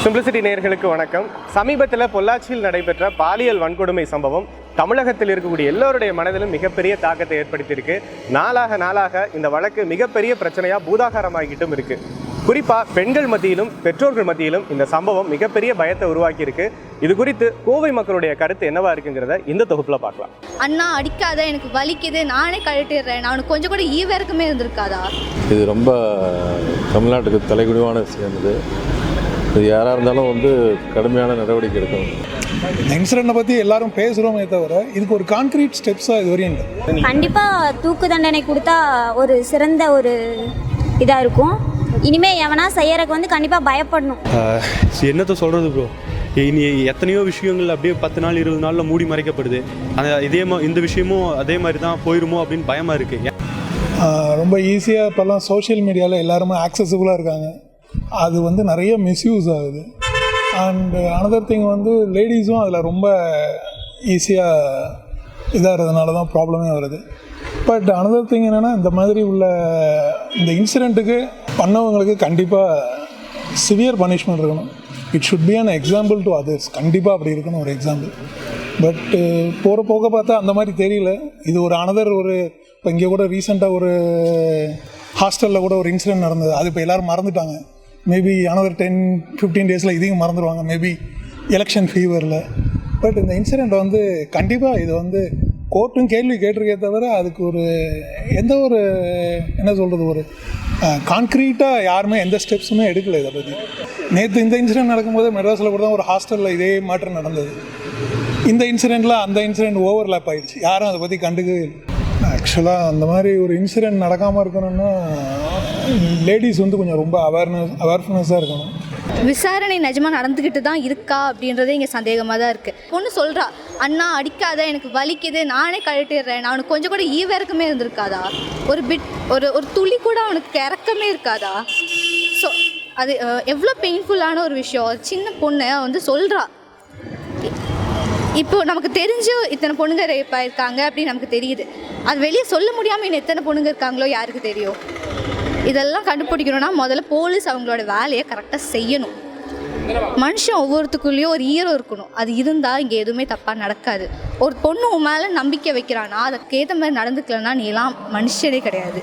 Simplicity நேயர்களுக்கு வணக்கம். சமீபத்தில் பொள்ளாச்சியில் நடைபெற்ற பாலியல் வன்கொடுமை சம்பவம் தமிழகத்தில் இருக்கக்கூடிய எல்லோருடைய மனதிலும் மிகப்பெரிய தாக்கத்தை ஏற்படுத்தியிருக்கு. நாளாக இந்த வழக்கு மிகப்பெரிய பிரச்சனையாக பூதாகாரமாகிட்டும் இருக்கு. குறிப்பாக பெண்கள் மத்தியிலும் பெற்றோர்கள் மத்தியிலும் இந்த சம்பவம் மிகப்பெரிய பயத்தை உருவாக்கியிருக்கு. இது குறித்து கோவை மக்களுடைய கருத்து என்னவா இருக்குங்கிறத இந்த தொகுப்பில் பார்க்கலாம். அண்ணா அடிக்காத, எனக்கு வலிக்குது, நானே கழட்டிடுறேன், நான் அவனுக்கு கொஞ்சம் கூட ஈவருக்குமே இருந்திருக்காதா? இது ரொம்ப தமிழ்நாட்டுக்கு தலைகுடிவான விஷயம். இது யாராக இருந்தாலும் கடுமையான நடவடிக்கை எடுக்கணும். இந்த இன்சிடென்ட்டை பற்றி எல்லாரும் பேசுகிறோமே தவிர இதுக்கு ஒரு கான்க்ரீட் ஸ்டெப்ஸாக இது வரையும் இல்லை. கண்டிப்பாக தூக்கு தண்டனை கொடுத்தா ஒரு சிறந்த ஒரு இதாக இருக்கும். இனிமேல் எவனா செய்யறதுக்கு கண்டிப்பாக பயப்படணும். என்னத்தை சொல்கிறது ப்ரோ, இனி எத்தனையோ விஷயங்கள் அப்படியே 10 நாள் 20 நாளில் மூடி மறைக்கப்படுது. இந்த விஷயமும் அதே மாதிரி தான் போயிடுமோ அப்படின்னு பயமாக இருக்குது. ரொம்ப ஈஸியாக இப்போல்லாம் சோஷியல் மீடியாவில் எல்லாருமே ஆக்சசிபிளாக இருக்காங்க. அது நிறைய மிஸ்யூஸ் ஆகுது. அண்ட் அனதர் திங் லேடிஸும் அதில் ரொம்ப ஈஸியாக இதாகிறதுனால தான் ப்ராப்ளமே வருது. பட் அனதர் திங் என்னென்னா, இந்த மாதிரி உள்ள இந்த இன்சிடெண்ட்டுக்கு பண்ணவங்களுக்கு கண்டிப்பாக சிவியர் பனிஷ்மெண்ட் இருக்கணும். It should be an example to others. கண்டிப்பாக அப்படி இருக்கணும் ஒரு எக்ஸாம்பிள். பட் போகிற போக பார்த்தா அந்த மாதிரி தெரியல. இது ஒரு அனதர் இப்போ இங்கே கூட ரீசெண்டாக ஒரு ஹாஸ்டலில் கூட ஒரு இன்சிடென்ட் நடந்தது. அது இப்போ எல்லோரும் மறந்துட்டாங்க. மேபி அனதர் 10-15 டேஸில் இதையும் மறந்துடுவாங்க, மேபி எலெக்ஷன் ஃபீவரில். பட் இந்த இன்சிடெண்ட் கண்டிப்பாக இது கோர்ட்டும் கேள்வி கேட்டிருக்கே தவிர அதுக்கு எந்த ஒரு என்ன சொல்கிறது, ஒரு கான்க்ரீட்டாக யாருமே எந்த ஸ்டெப்ஸுமே எடுக்கலை இதை பற்றி. நேற்று இந்த இன்சிடென்ட் நடக்கும்போது மெட்ராஸில் கூட தான் ஒரு ஹாஸ்டலில் இதே மாற்றம் நடந்தது. இந்த இன்சிடெண்ட்டில் அந்த இன்சிடெண்ட் ஓவர்லேப் ஆகிடுச்சு. யாரும் அதை பற்றி கண்டுக்கவே இல்லை. ஆக்சுவலாக அந்த மாதிரி ஒரு இன்சிடெண்ட் நடக்காமல் இருக்கணும்னா லேடிஸ் கொஞ்சம் ரொம்ப அவேர்னஸாக இருக்கணும். விசாரணை நிஜமாக நடந்துக்கிட்டு தான் இருக்கா அப்படின்றதே இங்கே சந்தேகமாக தான் இருக்குது. பொண்ணு சொல்கிறா, அண்ணா அடிக்காத, எனக்கு வலிக்குது, நானே கழட்டிடுறேன், நான் அவனுக்கு கொஞ்சம் கூட ஈவருக்குமே இருந்திருக்காதா? ஒரு துளி கூட அவனுக்கு இறக்கமே இருக்காதா? ஸோ அது எவ்வளோ பெயின்ஃபுல்லான ஒரு விஷயம். சின்ன பொண்ணு சொல்கிறா. இப்போது நமக்கு தெரிஞ்சு இத்தனை பொண்ணுங்க ரேப் ஆயிருக்காங்க அப்படின்னு நமக்கு தெரியுது. அது வெளியே சொல்ல முடியாமல் இன்னும் எத்தனை பொண்ணுங்க இருக்காங்களோ யாருக்கு தெரியும்? இதெல்லாம் கண்டுபிடிக்கணும்னா முதல்ல போலீஸ் அவங்களோட வேலையை கரெக்டாக செய்யணும். மனுஷன் ஒவ்வொருத்துக்குள்ளேயும் ஒரு ஈரம் இருக்கணும். அது இருந்தால் இங்கே எதுவுமே தப்பாக நடக்காது. ஒரு பொண்ணு உன் மேலே நம்பிக்கை வைக்கிறான்னா அதுக்கேற்ற மாதிரி நடந்துக்கலன்னா நீ எல்லாம் மனுஷனே கிடையாது.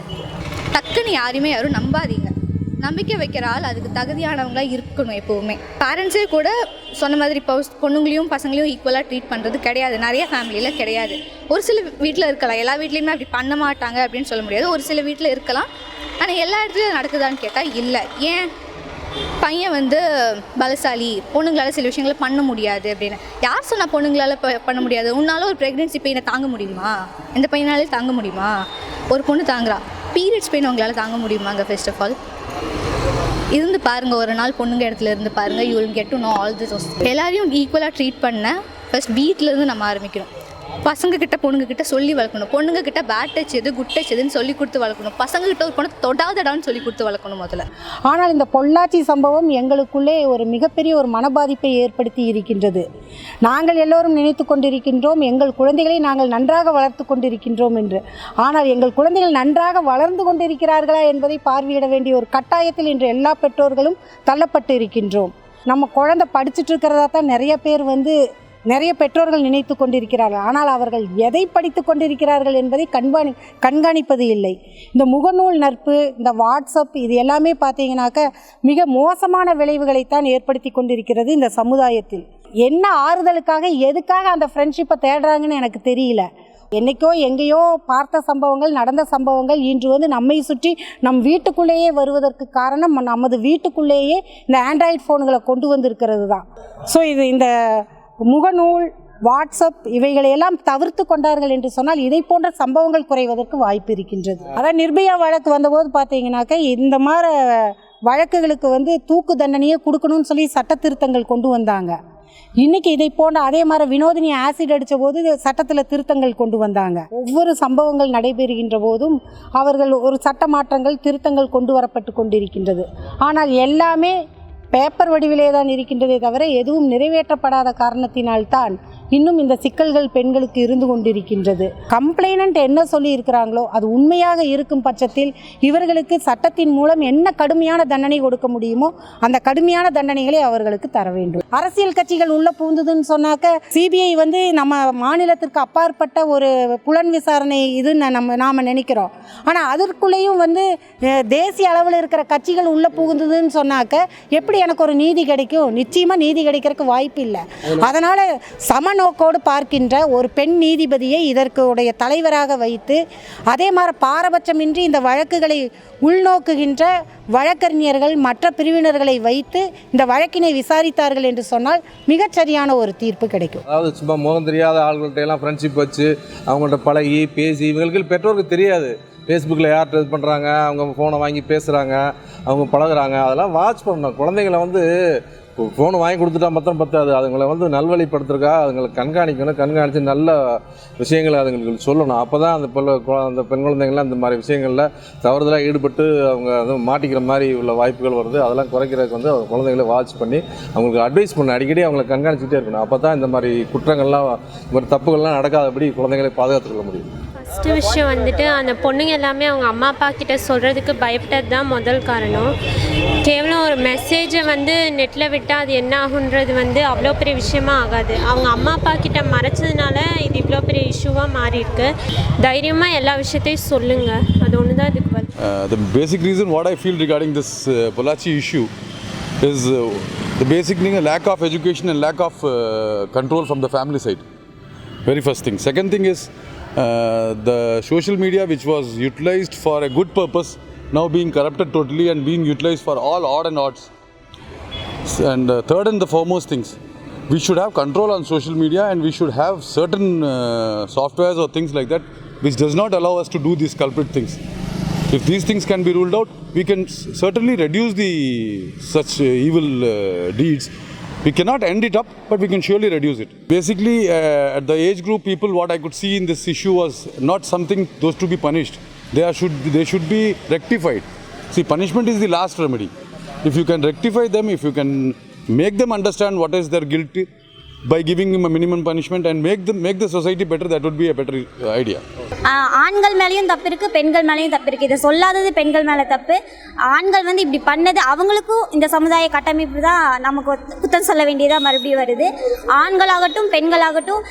டக்குன்னு யாரும் நம்பாதீங்க. நம்பிக்கை வைக்கிற ஆள் அதுக்கு தகுதியானவங்களாக இருக்கணும். எப்போவுமே பேரண்ட்ஸே கூட சொன்ன மாதிரி இப்போ பொண்ணுங்களையும் பசங்களையும் ஈக்குவலாக ட்ரீட் பண்ணுறது கிடையாது. நிறைய ஃபேமிலியில் கிடையாது. ஒரு சில வீட்டில் இருக்கலாம், எல்லா வீட்லேயுமே அப்படி பண்ண மாட்டாங்க அப்படின்னு சொல்ல முடியாது. ஒரு சில வீட்டில் இருக்கலாம். ஆனால் எல்லா இடத்துலையும் நடக்குதான்னு கேட்டால் இல்லை. ஏன் பையன் பலசாலி, பொண்ணுங்களால் சில விஷயங்களை பண்ண முடியாது அப்படின்னு யார் சொன்னால்? பொண்ணுங்களால் பண்ண முடியாது. உன்னால் ஒரு ப்ரெக்னென்சி பெயினை தாங்க முடியுமா? எந்த பையனாலே தாங்க முடியுமா? ஒரு பொண்ணு தாங்குறா. பீரியட்ஸ் பெயின் உங்களால் தாங்க முடியுமாங்க? ஃபர்ஸ்ட் ஆஃப் ஆல் இருந்து பாருங்கள், ஒரு நாள் பொண்ணுங்க இடத்துல இருந்து பாருங்கள். You will get to know all this. எல்லாரையும் ஈக்குவலாக ட்ரீட் பண்ண ஃபர்ஸ்ட் வீட்டிலேருந்து நம்ம ஆரம்பிக்கணும். பசங்கக்கிட்ட பொண்ணுங்கக்கிட்ட சொல்லி வளர்க்கணும். பொண்ணுங்கக்கிட்ட பேட் டச் எது குட் டச் எதுன்னு சொல்லி கொடுத்து வளர்க்கணும். பசங்கக்கிட்ட ஒரு பொண்ணு தொடாதடான்னு சொல்லி கொடுத்து வளர்க்கணும் முதல்ல. ஆனால் இந்த பொள்ளாச்சி சம்பவம் எங்களுக்குள்ளே ஒரு மிகப்பெரிய ஒரு மனபாதிப்பை ஏற்படுத்தி இருக்கின்றது. நாங்கள் எல்லோரும் நினைத்து கொண்டிருக்கின்றோம் எங்கள் குழந்தைகளை நாங்கள் நன்றாக வளர்த்து கொண்டிருக்கின்றோம் என்று. ஆனால் எங்கள் குழந்தைகள் நன்றாக வளர்ந்து கொண்டிருக்கிறார்களா என்பதை பார்வையிட வேண்டிய ஒரு கட்டாயத்தில் இன்று எல்லா பெற்றோர்களும் தள்ளப்பட்டு இருக்கின்றோம். நம்ம குழந்தை படிச்சுட்டு இருக்கிறதா தான் நிறைய பெற்றோர்கள் நினைத்து கொண்டிருக்கிறார்கள். ஆனால் அவர்கள் எதை படித்து கொண்டிருக்கிறார்கள் என்பதை கண்காணிப்பது இல்லை. இந்த முகநூல் நட்பு, இந்த வாட்ஸ்அப், இது எல்லாமே பார்த்தீங்கன்னாக்க மிக மோசமான விளைவுகளைத்தான் ஏற்படுத்தி கொண்டிருக்கிறது இந்த சமுதாயத்தில். என்ன ஆறுதலுக்காக எதுக்காக அந்த ஃப்ரெண்ட்ஷிப்பை தேடுறாங்கன்னு எனக்கு தெரியல. என்றைக்கோ எங்கேயோ பார்த்த சம்பவங்கள், நடந்த சம்பவங்கள் இன்று நம்மை சுற்றி நம் வீட்டுக்குள்ளேயே வருவதற்கு காரணம் நமது வீட்டுக்குள்ளேயே இந்த ஆண்ட்ராய்டு ஃபோன்களை கொண்டு வந்திருக்கிறது தான். ஸோ இந்த முகநூல், வாட்ஸ்அப் இவைகளையெல்லாம் தவிர்த்து கொண்டார்கள் என்று சொன்னால் இதை போன்ற சம்பவங்கள் குறைவதற்கு வாய்ப்பு இருக்கின்றது. அதான் நிர்பயா வழக்கு வந்தபோது பார்த்தீங்கன்னாக்க இந்த மாதிரி வழக்குகளுக்கு தூக்கு தண்டனையே கொடுக்கணும்னு சொல்லி சட்ட திருத்தங்கள் கொண்டு வந்தாங்க. இன்றைக்கி இதை போன்ற அதே மாதிரி வினோதினி ஆசிட் அடித்த போது சட்டத்தில் திருத்தங்கள் கொண்டு வந்தாங்க. ஒவ்வொரு சம்பவங்கள் நடைபெறுகின்ற போதும் அவர்கள் ஒரு சட்ட மாற்றங்கள், திருத்தங்கள் கொண்டு வரப்பட்டு கொண்டிருக்கின்றது. ஆனால் எல்லாமே பேப்பர் வடிவிலே தான் இருக்கின்றதே தவிர எதுவும் நிறைவேற்றப்படாத காரணத்தினால்தான் இன்னும் இந்த சிக்கல்கள் பெண்களுக்கு இருந்து கொண்டிருக்கின்றது. கம்ப்ளைனண்ட் என்ன சொல்லி இருக்கிறாங்களோ அது உண்மையாக இருக்கும் பட்சத்தில் இவர்களுக்கு சட்டத்தின் மூலம் என்ன கடுமையான தண்டனை கொடுக்க முடியுமோ அந்த கடுமையான தண்டனைகளை அவர்களுக்கு தர வேண்டும். அரசியல் கட்சிகள் உள்ள பூந்ததுன்னு சொன்னாக்க சிபிஐ நம்ம மாநிலத்திற்கு அப்பாற்பட்ட ஒரு புலன் விசாரணை இது நாம் நினைக்கிறோம். ஆனால் அதற்குள்ளேயும் தேசிய அளவில் இருக்கிற கட்சிகள் உள்ள புகுந்ததுன்னு சொன்னாக்க எப்படி எனக்கு ஒரு நீதி கிடைக்கும்? நிச்சயமாக நீதி கிடைக்கிறதுக்கு வாய்ப்பு இல்லை. அதனால் சமநோக்கோடு பார்க்கின்ற ஒரு பெண் நீதிபதியை இதற்குடைய தலைவராக வைத்து அதே மாதிரி பாரபட்சமின்றி இந்த வழக்குகளை உள்நோக்குகின்ற வழக்கறிஞர்கள் மற்ற பிரிவினர்களை வைத்து இந்த வழக்கினை விசாரித்தார்கள் என்று சொன்னால் மிகச்சரியான ஒரு தீர்ப்பு கிடைக்கும். அதாவது சும்மா முகம் தெரியாத ஆள்கள்ட்ட எல்லாம் ஃப்ரெண்ட்ஷிப் வச்சு அவங்கள்ட்ட பழகி பேசி இவங்களுக்கு பெற்றோருக்கு தெரியாது ஃபேஸ்புக்கில் யார்கிட்ட இது பண்ணுறாங்க, அவங்க ஃபோனை வாங்கி பேசுகிறாங்க, அவங்க பழகுறாங்க, அதெல்லாம் வாட்ச் பண்ணணும். குழந்தைங்களை ஃபோனை வாங்கி கொடுத்துட்டா மாத்திரம் பத்தாது, அதுங்களை நல்வழிப்படுத்துறதுக்காக அதுங்களை கண்காணிக்கணும். கண்காணித்து நல்ல விஷயங்களை அதுங்களுக்கு சொல்லணும். அப்போ தான் அந்த பெண் குழந்தைங்கள்லாம் இந்த மாதிரி விஷயங்களில் தவறுதலாக ஈடுபட்டு அவங்க மாட்டிக்கிற மாதிரி உள்ள வாய்ப்புகள் வருது. அதெல்லாம் குறைக்கிறதுக்கு அவங்க குழந்தைங்களை வாட்ச் பண்ணி அவங்களுக்கு அட்வைஸ் பண்ண அடிக்கடி அவங்களை கண்காணிச்சுட்டே இருக்கணும். அப்போ தான் இந்த மாதிரி குற்றங்கள்லாம் இந்த மாதிரி தப்புகள்லாம் நடக்காதபடி குழந்தைகளை பாதுகாத்துக்கொள்ள முடியும். ஃபஸ்ட்டு விஷயம் அந்த பொண்ணுங்க எல்லாமே அவங்க அம்மா அப்பா கிட்ட சொல்கிறதுக்கு பயப்பட்டது தான் முதல் காரணம். கேவலம் ஒரு மெசேஜை நெட்டில் விட்டால் அது என்ன ஆகுன்றது அவ்வளோ பெரிய விஷயமா ஆகாது. அவங்க அம்மா அப்பா கிட்ட மறைச்சதுனால இது இவ்வளோ பெரிய இஷ்யூவாக மாறி இருக்கு. தைரியமாக எல்லா விஷயத்தையும் சொல்லுங்கள், அது ஒன்று தான் இதுக்கு The basic reason what I feel regarding this Pollachi issue is the basic thing, a lack of education and lack of control from the family side. Very first thing. Second thing is the social media which was utilized for a good purpose now being corrupted totally and being utilized for all odd and odds. And third and the foremost things, we should have control on social media and we should have certain softwares or things like that which does not allow us to do these culprit things. If these things can be ruled out, we can certainly reduce such evil deeds. We cannot end it up, but we can surely reduce it. Basically, at the age group people, what I could see in this issue was not something those to be punished. They should be rectified. See, punishment is the last remedy. If you can rectify them, if you can make them understand what is their guilt by giving them a minimum punishment and make the society better, that would be a better idea. ஆண்கள் மேலேயும் தப்பு இருக்குது, பெண்கள் மேலேயும் தப்பு இருக்குது. இதை சொல்லாதது பெண்கள் மேலே தப்பு. ஆண்கள் இப்படி பண்ணது அவங்களுக்கும் இந்த சமுதாய கட்டமைப்பு தான் நமக்கு குத்தம் சொல்ல வேண்டியதாக மறுபடியும் வருது. ஆண்களாகட்டும் பெண்களாகட்டும்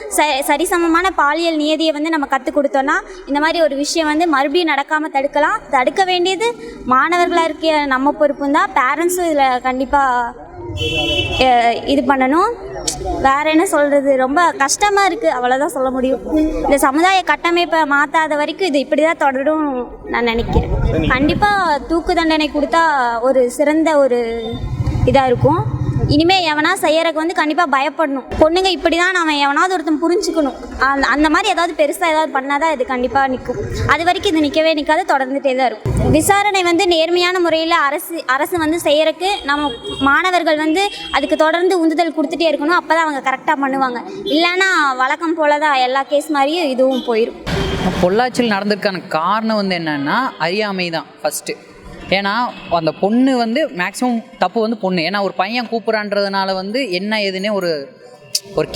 சரிசமமான பாலியல் நியதியை நம்ம கற்றுக் கொடுத்தோன்னா இந்த மாதிரி ஒரு விஷயம் மறுபடியும் நடக்காமல் தடுக்கலாம். தடுக்க வேண்டியது மாணவர்களாக இருக்க நம்ம பொறுப்பும் தான். பேரண்ட்ஸும் இதில் கண்டிப்பாக இது பண்ணணும். வேறு என்ன சொல்கிறது, ரொம்ப கஷ்டமாக இருக்குது, அவ்வளோதான் சொல்ல முடியும். இந்த சமுதாய கட்டமைப்பை மாற்றாத வரைக்கும் இது இப்படி தான் தொடரும் நான் நினைக்கிறேன். கண்டிப்பாக தூக்கு தண்டனை கொடுத்தா ஒரு சிறந்த ஒரு இதாக இருக்கும். இனிமேல் எவனா செய்யறதுக்கு கண்டிப்பாக பயப்படணும். பொண்ணுங்க இப்படி தான் நம்ம எவனாவது ஒருத்தன் புரிஞ்சுக்கணும். அந்த மாதிரி ஏதாவது பெருசாக ஏதாவது பண்ணால் தான் இது கண்டிப்பாக நிற்கும். அது வரைக்கும் இது நிற்கவே நிற்காது, தொடர்ந்துகிட்டே தான் இருக்கும். விசாரணை நேர்மையான முறையில் அரசு செய்யறதுக்கு நம்ம மாணவர்கள் அதுக்கு தொடர்ந்து உந்துதல் கொடுத்துட்டே இருக்கணும். அப்போ தான் அவங்க கரெக்டாக பண்ணுவாங்க. இல்லைன்னா வழக்கம் போல தான் எல்லா கேஸ் மாதிரியும் இதுவும் போயிடும். பொள்ளாச்சியில் நடந்ததுக்கான காரணம் என்னென்னா அறியாமை தான் ஃபஸ்ட்டு. ஏன்னா அந்த பொண்ணு மேக்ஸிமம் தப்பு பொண்ணு. ஏன்னா ஒரு பையன் கூப்பிட்றான்றதுனால என்ன ஏதுன்னே ஒரு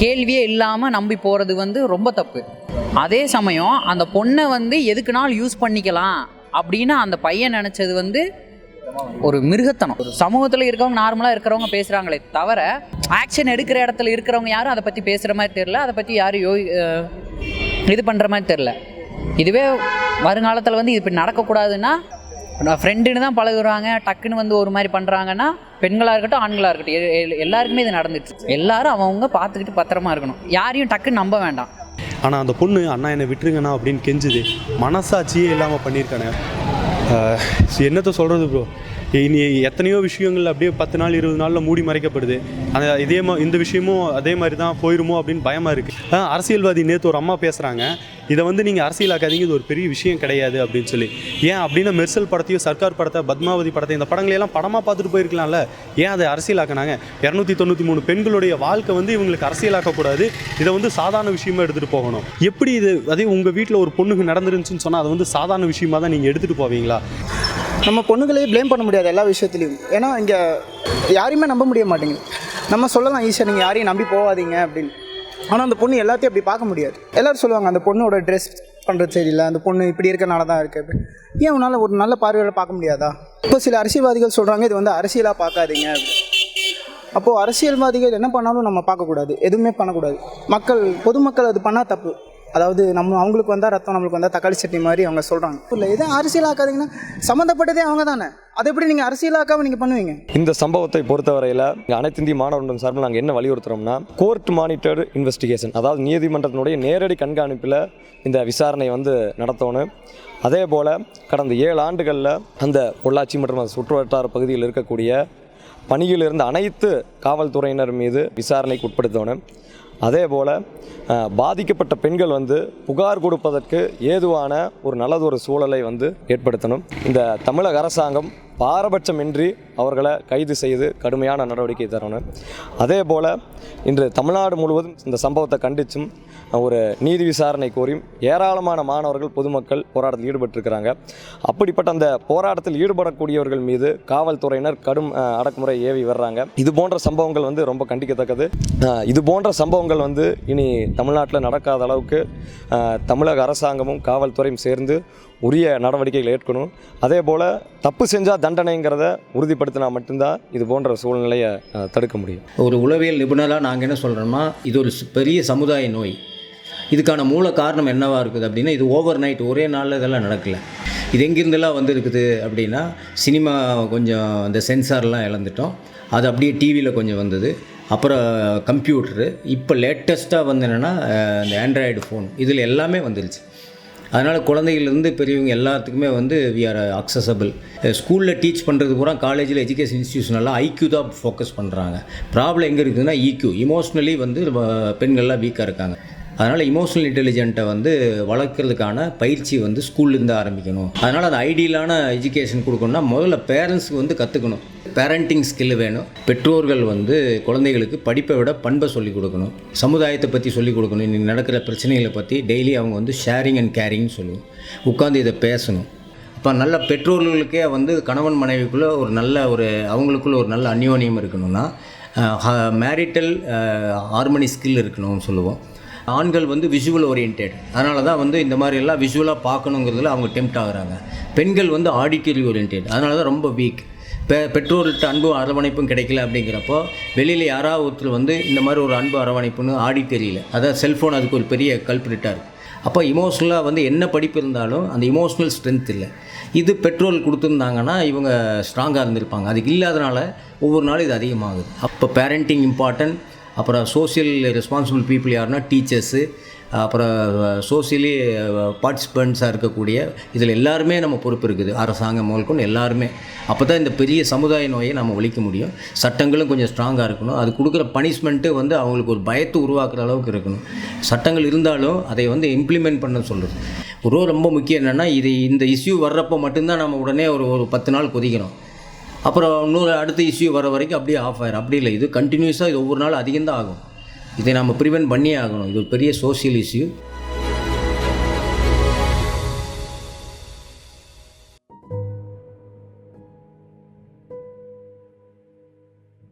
கேள்வியே இல்லாமல் நம்பி போகிறது ரொம்ப தப்பு. அதே சமயம் அந்த பொண்ணை எதுக்குனாலும் யூஸ் பண்ணிக்கலாம் அப்படின்னு அந்த பையன் நினச்சது ஒரு மிருகத்தனம். ஒரு சமூகத்தில் இருக்கவங்க நார்மலாக இருக்கிறவங்க பேசுகிறாங்களே தவிர ஆக்ஷன் எடுக்கிற இடத்துல இருக்கிறவங்க யாரும் அதை பற்றி பேசுகிற மாதிரி தெரில, அதை பற்றி யாரும் இது பண்ணுற மாதிரி தெரில. இதுவே வருங்காலத்தில் இது இப்படி நடக்கக்கூடாதுன்னா ஃப்ரெண்டுன்னு தான் பழகுறாங்க, டக்குன்னு ஒரு மாதிரி பண்ணுறாங்கன்னா பெண்களாக இருக்கட்டும் ஆண்களாக இருக்கட்டும் எல்லாருக்குமே இது நடந்துட்டு. எல்லாரும் அவங்க பார்த்துக்கிட்டு பத்திரமா இருக்கணும், யாரையும் டக்குன்னு நம்ப வேண்டாம். ஆனால் அந்த பொண்ணு அண்ணா என்னை விட்டுருங்கண்ணா அப்படின்னு கெஞ்சுது. மனசாட்சியே இல்லாமல் பண்ணியிருக்கானே. என்னத்தை சொல்கிறது ப்ரோ, இனி எத்தனையோ விஷயங்கள் அப்படியே 10 நாள் 20 நாளில் மூடி மறைக்கப்படுது. இந்த விஷயமும் அதே மாதிரி தான் போயிருமோ அப்படின்னு பயமாக இருக்குது. அரசியல்வாதி நேற்று ஒரு அம்மா பேசுகிறாங்க, இதை நீங்கள் அரசியலாக்காதீங்க, இது ஒரு பெரிய விஷயம் கிடையாது அப்படின்னு சொல்லி. ஏன் அப்படின்னா மெர்சல் படத்தையும் சர்க்கார் படத்தை பத்மாவதி படத்தை இந்த படங்களையெல்லாம் படமாக பார்த்துட்டு போயிருக்கலாம்ல, ஏன் அதை அரசியலாக்கினாங்க? 293 பெண்களுடைய வாழ்க்கை இவங்களுக்கு அரசியலாக்கக்கூடாது, இதை சாதாரண விஷயமா எடுத்துகிட்டு போகணும். எப்படி இது அதே உங்கள் வீட்டில் ஒரு பொண்ணுக்கு நடந்துருந்துச்சுன்னு சொன்னால் அதை சாதாரண விஷயமா தான் நீங்கள் எடுத்துகிட்டு போவீங்களா? நம்ம பொண்ணுங்களே ப்ளேம் பண்ண முடியாது எல்லா விஷயத்துலையும். ஏன்னா இங்கே யாரையுமே நம்ப முடிய மாட்டேங்குது. நம்ம சொல்லலாம் ஈஸியாக நீங்கள் யாரையும் நம்பி போகாதீங்க அப்படின்னு. ஆனால் அந்த பொண்ணு எல்லாத்தையும் அப்படி பார்க்க முடியாது. எல்லோரும் சொல்லுவாங்க அந்த பொண்ணோட ட்ரெஸ் பண்ணுறது சரியில்லை, அந்த பொண்ணு இப்படி இருக்கனால தான் இருக்குது அப்படின்னு. ஏன் உன்னால் ஒரு நல்ல பார்வையில் பார்க்க முடியாதா? இப்போ சில அரசியல்வாதிகள் சொல்கிறாங்க இது வந்து அரசியலாக பார்க்காதீங்க அப்படின்னு. அப்போது அரசியல்வாதிகள் என்ன பண்ணாலும் நம்ம பார்க்கக்கூடாது, எதுவுமே பண்ணக்கூடாது. பொதுமக்கள் அது பண்ணால் தப்பு. அதாவது அவங்களுக்கு வந்தால் ரத்தம், நம்மளுக்கு வந்தால் தக்காளி சட்னி மாதிரி அவங்க சொல்கிறாங்க. இல்லை எதை அரசியலாக்காதீங்கன்னா சம்மந்தப்பட்டதே அவங்க தானே, அதை எப்படி நீங்கள் அரசியலாக்காமல் நீங்கள் பண்ணுவீங்க? இந்த சம்பவத்தை பொறுத்தவரையில் அனைத்து இந்திய மாணவர் மன்றம் சார்பில் நாங்கள் என்ன வலியுறுத்துகிறோம்னா, கோர்ட் மானிட்டர்டு இன்வெஸ்டிகேஷன், அதாவது நீதிமன்றத்தினுடைய நேரடி கண்காணிப்பில் இந்த விசாரணை வந்து நடத்தணும். அதே போல் கடந்த 7 ஆண்டுகளில் அந்த பொள்ளாச்சி மற்றும் அந்த சுற்றுவட்டார பகுதியில் இருக்கக்கூடிய பணியில் இருந்த அனைத்து காவல்துறையினர் மீது விசாரணைக்கு உட்படுத்தணும். அதே போல் பாதிக்கப்பட்ட பெண்கள் வந்து புகார் கொடுப்பதற்கு ஏதுவான ஒரு நல்லதொரு சூழலை வந்து ஏற்படுத்தணும். இந்த தமிழக அரசாங்கம் பாரபட்சமின்றி அவர்களை கைது செய்து கடுமையான நடவடிக்கை தரணும். அதே போல் இன்று தமிழ்நாடு முழுவதும் இந்த சம்பவத்தை கண்டித்தும் ஒரு நீதி விசாரணை கோரியும் ஏராளமான மாணவர்கள் பொதுமக்கள் போராட்டத்தில் ஈடுபட்டிருக்கிறாங்க. அப்படிப்பட்ட அந்த போராட்டத்தில் ஈடுபடக்கூடியவர்கள் மீது காவல்துறையினர் கடும் அடக்குமுறை ஏவி வர்றாங்க. இது போன்ற சம்பவங்கள் வந்து ரொம்ப கண்டிக்கத்தக்கது. இது போன்ற சம்பவங்கள் வந்து இனி தமிழ்நாட்டில் நடக்காத அளவுக்கு தமிழக அரசாங்கமும் காவல்துறையும் சேர்ந்து உரிய நடவடிக்கைகள் ஏற்கணும். அதே போல் தப்பு செஞ்சால் தண்டனைங்கிறத உறுதிப்படுத்தினா மட்டும்தான் இது போன்ற சூழ்நிலையை தடுக்க முடியும். ஒரு உளவியல் நிபுணராக நாங்கள் என்ன சொல்கிறோம்னா, இது ஒரு பெரிய சமுதாய நோய். இதுக்கான மூல காரணம் என்னவாக இருக்குது அப்படின்னா, இது ஓவர் நைட் ஒரே நாளில் இதெல்லாம் நடக்கலை. இது எங்கேருந்தெல்லாம் வந்துருக்குது அப்படின்னா, சினிமா கொஞ்சம் இந்த சென்சார்லாம் இழந்துட்டோம், அது அப்படியே டிவியில் கொஞ்சம் வந்தது, அப்புறம் கம்ப்யூட்டரு, இப்போ லேட்டஸ்ட்டாக வந்து என்னென்னா இந்த ஆண்ட்ராய்டு ஃபோன், இதில் எல்லாமே வந்துருச்சு. அதனால் குழந்தைகள்லேருந்து பெரியவங்க எல்லாத்துக்குமே வந்து வி ஆர் அக்சசபிள். ஸ்கூலில் டீச் பண்ணுறது பூரா காலேஜில் எஜுகேஷன் இன்ஸ்டியூஷனெல்லாம் ஐக்யூ தான் ஃபோக்கஸ் பண்ணுறாங்க. ப்ராப்ளம் எங்கே இருக்குதுன்னா ஈக்யூ, இமோஷ்னலி வந்து பெண்கள்லாம் வீக்காக இருக்காங்க. அதனால் இமோஷனல் இன்டெலிஜென்ட்டை வந்து வளர்க்குறதுக்கான பயிற்சி வந்து ஸ்கூல்லேருந்து ஆரம்பிக்கணும். அதனால் அந்த ஐடியலான எஜுகேஷன் கொடுக்கணும்னா முதல்ல பேரண்ட்ஸுக்கு வந்து கற்றுக்கணும். பேரண்டிங் ஸ்கில் வேணும். பெற்றோர்கள் வந்து குழந்தைகளுக்கு படிப்பை விட பண்பை சொல்லிக் கொடுக்கணும், சமுதாயத்தை பற்றி சொல்லிக் கொடுக்கணும். இன்னைக்கு நடக்கிற பிரச்சனைகளை பற்றி டெய்லி அவங்க வந்து ஷேரிங் அண்ட் கேரிங்னு சொல்லுவோம், உட்காந்து இதை பேசணும். இப்போ நல்ல பெற்றோர்களுக்கே வந்து கணவன் மனைவிக்குள்ளே அவங்களுக்குள்ள ஒரு நல்ல அந்யோன்யம் இருக்கணும்னா மேரிட்டல் ஹார்மனி ஸ்கில் இருக்கணும்னு சொல்லுவோம். ஆண்கள் வந்து விஷுவல் ஓரியன்டட், அதனால தான் வந்து இந்த மாதிரி எல்லாம் விஷுவலாக பார்க்கணுங்கிறதுல அவங்க டெம்ப்ட் ஆகுறாங்க. பெண்கள் வந்து ஆடிட்டரி ஓரியன்டட், அதனால தான் ரொம்ப வீக். பெற்றோர்கிட்ட அன்பும் அரவணைப்பும் கிடைக்கல அப்படிங்கிறப்போ வெளியில் யாராவது ஒருத்தர் வந்து இந்த மாதிரி ஒரு அன்பு அரவணைப்புன்னு ஆடிட்டரியில், அதாவது செல்ஃபோன் அதுக்கு ஒரு பெரிய கல்பிரிட்டாக இருக்குது. அப்போ இமோஷ்னலாக வந்து என்ன படிப்பு இருந்தாலும் அந்த இமோஷ்னல் ஸ்ட்ரென்த் இல்லை. இது பெட்ரோல் கொடுத்துருந்தாங்கன்னா இவங்க ஸ்ட்ராங்காக இருந்திருப்பாங்க. அதுக்கு இல்லாதனால ஒவ்வொரு நாளும் இது அதிகமாகுது. அப்போ பேரண்டிங் இம்பார்ட்டன்ட். அப்புறம் சோசியல் ரெஸ்பான்சிபிள் பீப்புள் யாருன்னா டீச்சர்ஸு, அப்புறம் சோசியலி பார்ட்டிசிபெண்ட்ஸாக இருக்கக்கூடிய இதில் எல்லாருமே நம்ம பொறுப்பு இருக்குது, அரசாங்கம் முதல்கொண்டு எல்லாருமே. அப்போ தான் இந்த பெரிய சமுதாய நோயை நம்ம ஒழிக்க முடியும். சட்டங்களும் கொஞ்சம் ஸ்ட்ராங்காக இருக்கணும். அது கொடுக்குற பனிஷ்மெண்ட்டு வந்து அவங்களுக்கு ஒரு பயத்தை உருவாக்குற அளவுக்கு இருக்கணும். சட்டங்கள் இருந்தாலும் அதை வந்து இம்ப்ளிமெண்ட் பண்ண சொல்கிறது ரொம்ப முக்கியம். என்னென்னா இந்த இஷ்யூ வர்றப்போ மட்டும்தான் நம்ம உடனே ஒரு 10 நாள் கொதிக்கணும், அப்புறம் இன்னொரு அடுத்த இஷ்யூ வர வரைக்கும் அப்படியே ஆஃப் ஆயிரும். அப்படி இல்லை, இது கண்டினியூஸாக இது ஒவ்வொரு நாள் அதிகம்தான் ஆகும். இதை நம்ம ப்ரிவென்ட் பண்ணியே ஆகணும். இது ஒரு பெரிய சோஷியல் இஷ்யூ.